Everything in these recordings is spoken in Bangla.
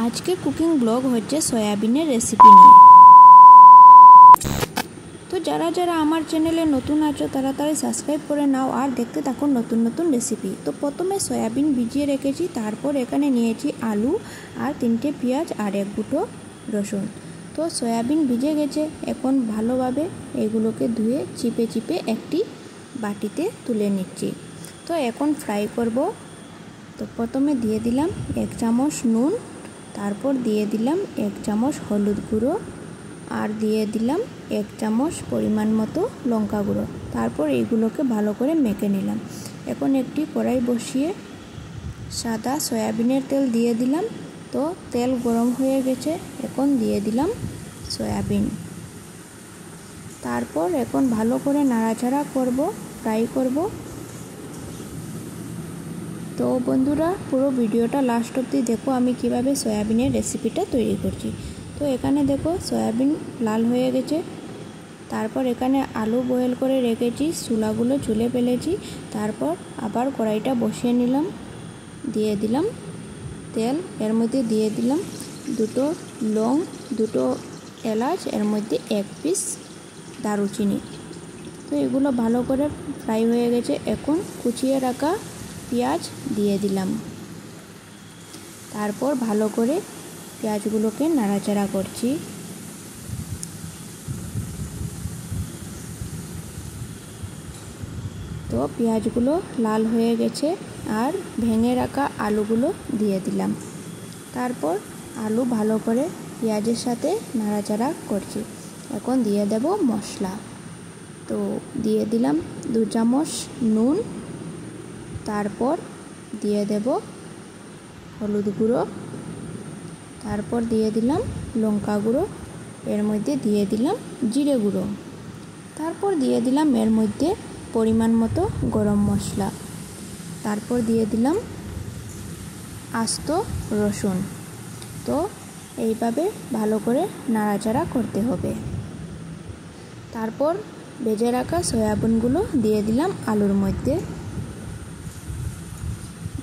আজকের কুকিং ব্লগ হচ্ছে সয়াবিনের রেসিপি নিয়ে। তো যারা যারা আমার চ্যানেলে নতুন আছো তাড়াতাড়ি সাবস্ক্রাইব করে নাও আর দেখতে থাকো নতুন নতুন রেসিপি। তো প্রথমে সয়াবিন ভিজিয়ে রেখেছি, তারপর এখানে নিয়েছি আলু আর 3টে পেঁয়াজ আর 1 মুঠো রসুন। তো সয়াবিন ভিজে গেছে, এখন ভালোভাবে এগুলোকে ধুয়ে চিপে চিপে একটি বাটিতে তুলে নিচ্ছি। তো এখন ফ্রাই করব। তো প্রথমে দিয়ে দিলাম 1 চামচ নুন, তারপর দিয়ে দিলাম 1 চামচ হলুদ গুঁড়ো আর দিয়ে দিলাম 1 চামচ পরিমাণ মতো লঙ্কা গুঁড়ো। তারপর এইগুলোকে ভালো করে মেখে নিলাম। এখন একটি কড়াই বসিয়ে সাদা সয়াবিনের তেল দিয়ে দিলাম। তো তেল গরম হয়ে গেছে, এখন দিয়ে দিলাম সয়াবিন। তারপর এখন ভালো করে নাড়াচাড়া করব, ফ্রাই করব। তো বন্ধুরা পুরো ভিডিওটা লাস্ট অবধি দেখো আমি কিভাবে সয়াবিনের রেসিপিটা তৈরি করছি। তো এখানে দেখো সয়াবিন লাল হয়ে গেছে। তারপর এখানে আলু বয়েল করে রেখেছি, চুলাগুলো চুলে ফেলেছি। তারপর আবার কড়াইটা বসিয়ে নিলাম, দিয়ে দিলাম তেল, এর মধ্যে দিয়ে দিলাম 2টো লং, 2টো এলাচ, এর মধ্যে 1 পিস দারুচিনি। তো এগুলো ভালো করে ফ্রাই হয়ে গেছে। এখন কুচিয়ে রাখা পেঁয়াজ দিয়ে দিলাম। তারপর ভালো করে পেঁয়াজগুলোকে নাড়াচাড়া করছি। তো পেঁয়াজগুলো লাল হয়ে গেছে আর ভেঙে রাখা আলুগুলো দিয়ে দিলাম। তারপর আলু ভালো করে পেঁয়াজের সাথে নাড়াচাড়া করছি। এখন দিয়ে দেব মশলা। তো দিয়ে দিলাম 2 চামচ নুন, তারপর দিয়ে দেব হলুদ গুঁড়ো, তারপর দিয়ে দিলাম লঙ্কা গুঁড়ো, এর মধ্যে দিয়ে দিলাম জিরে গুঁড়ো, তারপর দিয়ে দিলাম এর মধ্যে পরিমাণ মতো গরম মশলা, তারপর দিয়ে দিলাম আস্ত রসুন। তো এইভাবে ভালো করে নাড়াচাড়া করতে হবে। তারপর ভেজে রাখা সয়াবিনগুলো দিয়ে দিলাম আলুর মধ্যে।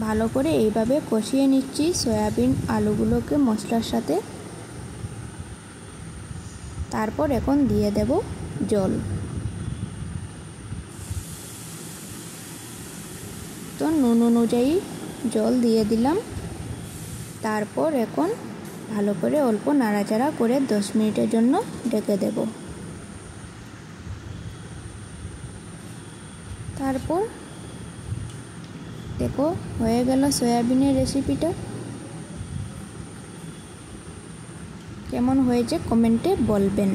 ভালো করে এইভাবে কষিয়ে নিচ্ছি সয়াবিন আলুগুলোকে মশলার সাথে। তারপর এখন দিয়ে দেব জল। তো নুন অনুযায়ী জল দিয়ে দিলাম। তারপর এখন ভালো করে অল্প নাড়াচাড়া করে 10 মিনিটের জন্য ঢেকে দেব। তারপর দেখো হয়ে গেল সয়াবিনের রেসিপিটা। কেমন হয়েছে কমেন্টে বলবেন।